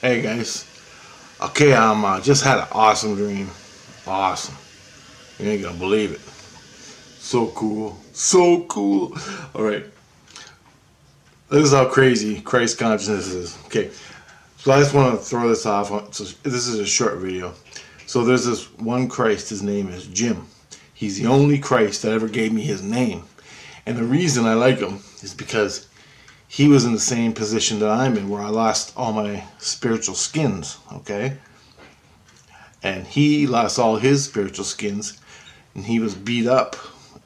Hey guys. Okay, just had an awesome dream. Awesome. You ain't gonna believe it. So cool. So cool. Alright. This is how crazy Christ consciousness is. Okay. So I just want to throw this off. So this is a short video. So there's this one Christ. His name is Jim. He's the only Christ that ever gave me his name. And the reason I like him is because he was in the same position that I'm in, where I lost all my spiritual skins, okay? And he lost all his spiritual skins, and he was beat up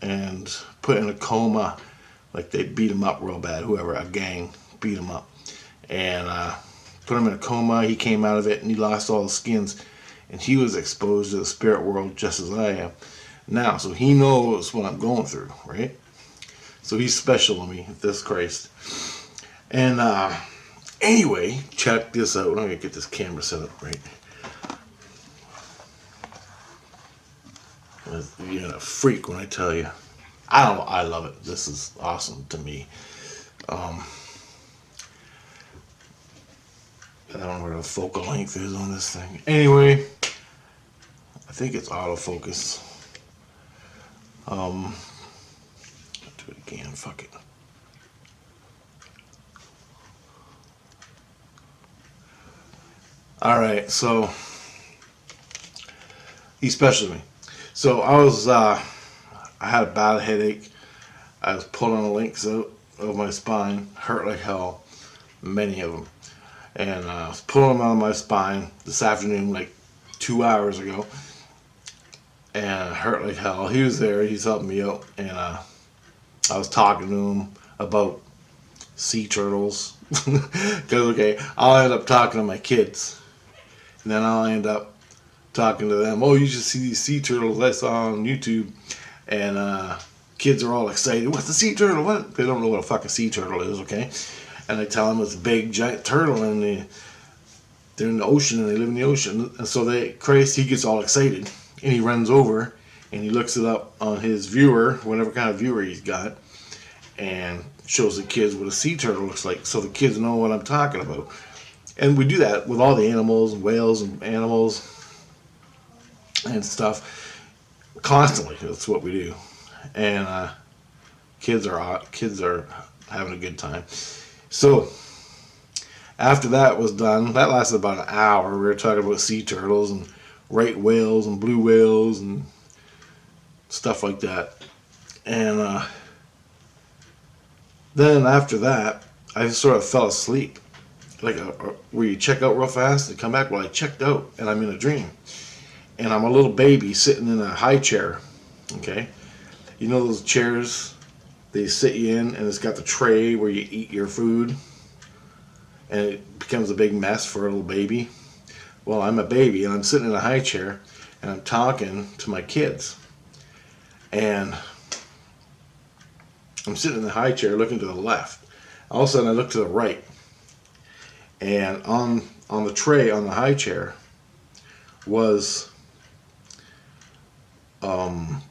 and put in a coma. Like, they beat him up real bad. Whoever, a gang, beat him up. And put him in a coma. He came out of it, and he lost all the skins. And he was exposed to the spirit world just as I am now. So he knows what I'm going through, right? So he's special to me, this Christ. And anyway, check this out. I'm going to get this camera set up right. You're going to freak when I tell you. I love it. This is awesome to me. I don't know where the focal length is on this thing. Anyway, I think it's autofocus. I'll do it again. Fuck it. Alright, so he's special to me. So I had a bad headache. I was pulling the links out of my spine. Hurt like hell. Many of them. And I was pulling them out of my spine this afternoon, like 2 hours ago. And it hurt like hell. He was there. He's helping me out. And I was talking to him about sea turtles. Because, okay, I'll end up talking to my kids. And then I'll end up talking to them. Oh, you should see these sea turtles I saw on YouTube. And kids are all excited. What's a sea turtle? What? They don't know what a fucking sea turtle is, okay? And I tell them it's a big, giant turtle, and they're in the ocean, and they live in the ocean. And so Christ, he gets all excited. And he runs over, and he looks it up on his viewer, whatever kind of viewer he's got, and shows the kids what a sea turtle looks like, so the kids know what I'm talking about. And we do that with all the animals, whales and animals and stuff constantly. That's what we do. And kids are having a good time. So after that was done, that lasted about an hour. We were talking about sea turtles and right whales and blue whales and stuff like that. And then after that, I sort of fell asleep. Like where you check out real fast and come back. Well, I checked out and I'm in a dream. And I'm a little baby sitting in a high chair. Okay? You know those chairs they sit you in, and it's got the tray where you eat your food? And it becomes a big mess for a little baby. Well, I'm a baby and I'm sitting in a high chair and I'm talking to my kids. And I'm sitting in the high chair looking to the left. All of a sudden I look to the right. And on the tray on the high chair was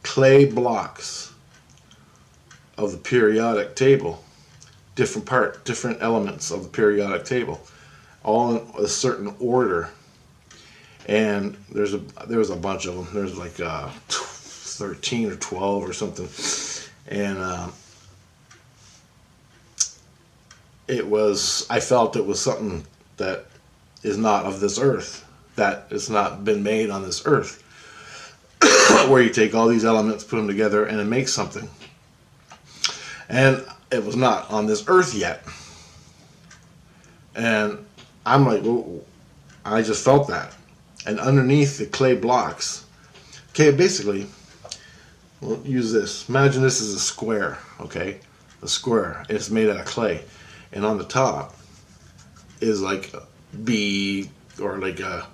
clay blocks of the periodic table, different elements of the periodic table, all in a certain order. And there was a bunch of them. There's like 13 or 12 or something. And I felt it was something that is not of this earth, that has not been made on this earth, where you take all these elements, put them together, and it makes something. And it was not on this earth yet. And I'm like, well, I just felt that. And underneath the clay blocks, okay, basically, we'll use this. Imagine this is a square, okay? A square. It's made out of clay. And on the top is like B, or like a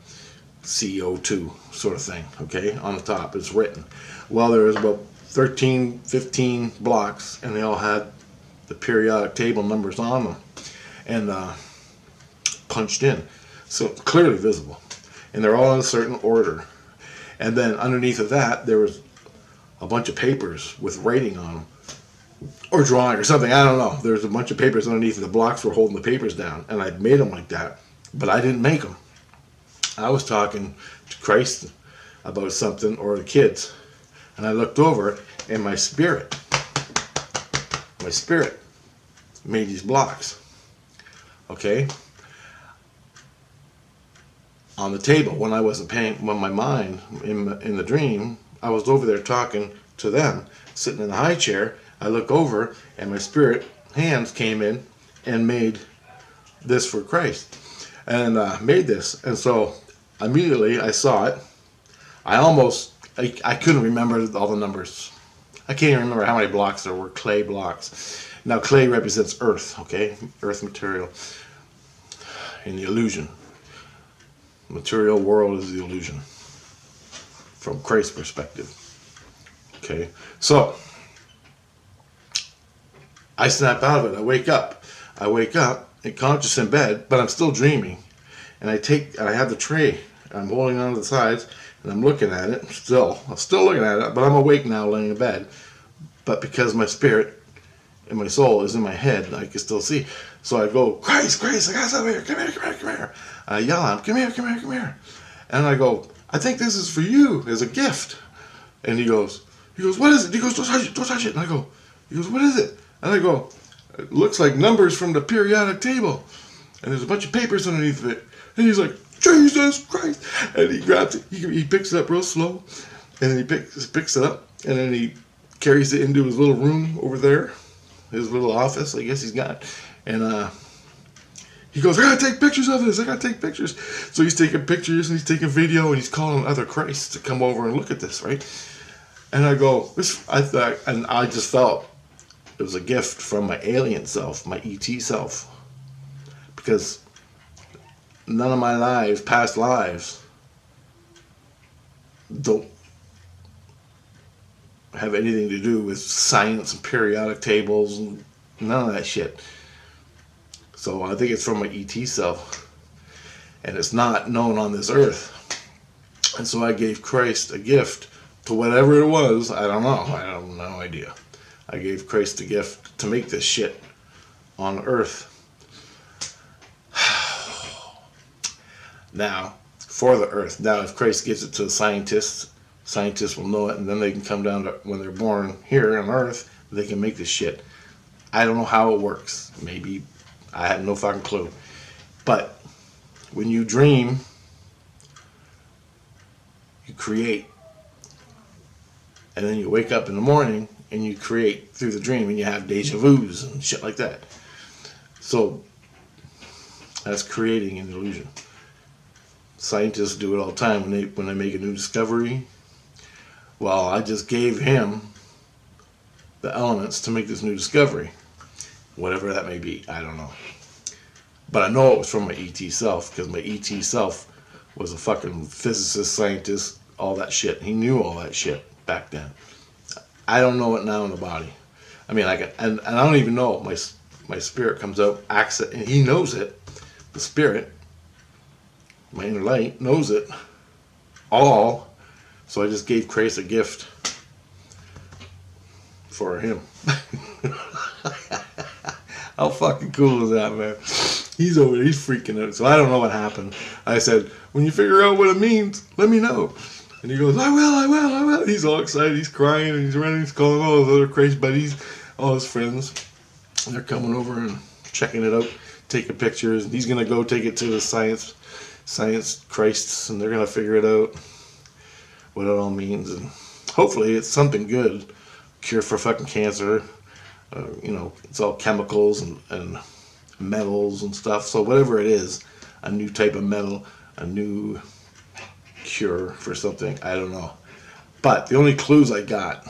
CO2 sort of thing, okay? On the top, it's written. Well, there was about 13, 15 blocks, and they all had the periodic table numbers on them, and punched in. So clearly visible. And they're all in a certain order. And then underneath of that, there was a bunch of papers with writing on them, or drawing or something, I don't know. There's a bunch of papers underneath, and the blocks were holding the papers down, and I made them like that But I didn't make them. I was talking to Christ about something, or the kids, and I looked over, and my spirit made these blocks. Okay? On the table, when I wasn't paying, when my mind, in the dream, I was over there talking to them, sitting in the high chair. I look over, and my spirit hands came in and made this for Christ, and made this. And so immediately I saw it. I couldn't remember all the numbers. I can't even remember how many blocks there were, clay blocks. Now clay represents earth, okay? Earth material in the illusion. Material world is the illusion from Christ's perspective. Okay, so I snap out of it. I wake up and conscious in bed, but I'm still dreaming. And I have the tray. I'm holding on to the sides, and I'm looking at it. I'm still looking at it, but I'm awake now, laying in bed. But because my spirit and my soul is in my head, I can still see. So I go, Christ, I got something here. Come here. I yell at him, come here. And I go, I think this is for you as a gift. And he goes, what is it? He goes, don't touch it. And I go, he goes, what is it? And I go, it looks like numbers from the periodic table. And there's a bunch of papers underneath it. And he's like, Jesus Christ. And he grabs it. He picks it up real slow. And then he picks it up. And then he carries it into his little room over there. His little office, I guess he's got. And he goes, I gotta take pictures of this. So he's taking pictures and he's taking video and he's calling other Christs to come over and look at this, right? And I go, I just felt it was a gift from my alien self, my ET self. Because none of my past lives, don't have anything to do with science and periodic tables and none of that shit. So I think it's from my ET self. And it's not known on this earth. And so I gave Christ a gift to whatever it was. I don't know. I have no idea. I gave Christ a gift to make this shit on earth. Now, for the earth. Now, if Christ gives it to scientists will know it, and then they can come down to, when they're born here on earth, they can make this shit. I don't know how it works. Maybe I have no fucking clue. But when you dream, you create. And then you wake up in the morning and you create through the dream, and you have deja vus and shit like that. So that's creating an illusion. Scientists do it all the time when they make a new discovery. Well, I just gave him the elements to make this new discovery. Whatever that may be, I don't know. But I know it was from my ET self, because my ET self was a fucking physicist, scientist, all that shit. He knew all that shit back then. I don't know it now in the body. I mean, and I don't even know. My spirit comes out, acts it, and he knows it. The spirit, my inner light, knows it all. So I just gave Christ a gift for him. How fucking cool is that, man? He's over there, he's freaking out. So I don't know what happened. I said, when you figure out what it means, let me know. And he goes, I will. He's all excited, he's crying, and he's running, he's calling all his other Christ buddies, all his friends. And they're coming over and checking it out, taking pictures. And he's going to go take it to the science Christs, and they're going to figure it out, what it all means. And hopefully it's something good. Cure for fucking cancer. It's all chemicals and metals and stuff. So whatever it is, a new type of metal, a new cure for something, I don't know. But the only clues I got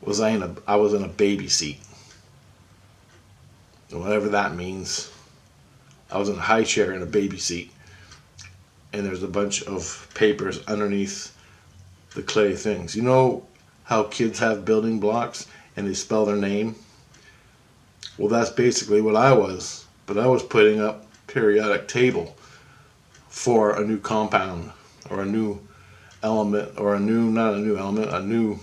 was I was in a baby seat. And whatever that means. I was in a high chair in a baby seat. And there's a bunch of papers underneath the clay things. You know how kids have building blocks and they spell their name? Well, that's basically what I was. But I was putting up periodic table for a new compound or a new element, or a new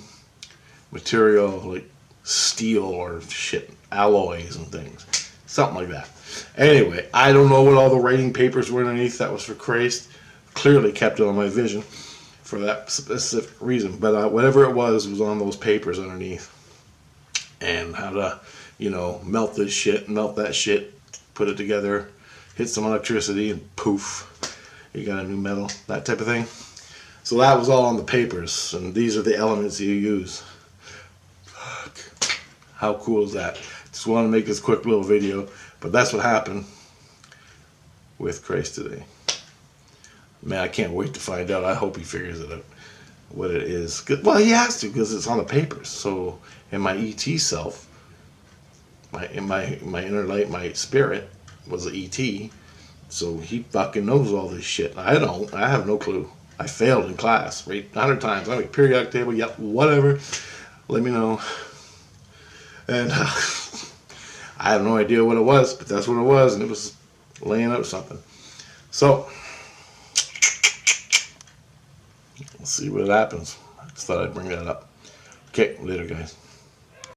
material like steel or shit, alloys and things. Something like that. Anyway, I don't know what all the writing papers were underneath. That was for Christ. Clearly kept it on my vision for that specific reason. But whatever it was on those papers underneath. And how to, melt this shit, melt that shit, put it together, hit some electricity, and poof, you got a new metal, that type of thing. So that was all on the papers, and these are the elements you use. Fuck. How cool is that? Just want to make this quick little video, but that's what happened with Christ today. Man, I can't wait to find out. I hope he figures it out, what it is. Well, he has to, because it's on the papers. So in my ET self, my inner light, my spirit was an ET. So he fucking knows all this shit. I don't. I have no clue. I failed in class, right? 100 times. I'm like, periodic table, yep, whatever. Let me know. And I have no idea what it was, but that's what it was, and it was laying out something. So let's see what happens. I just thought I'd bring that up. Okay, later, guys.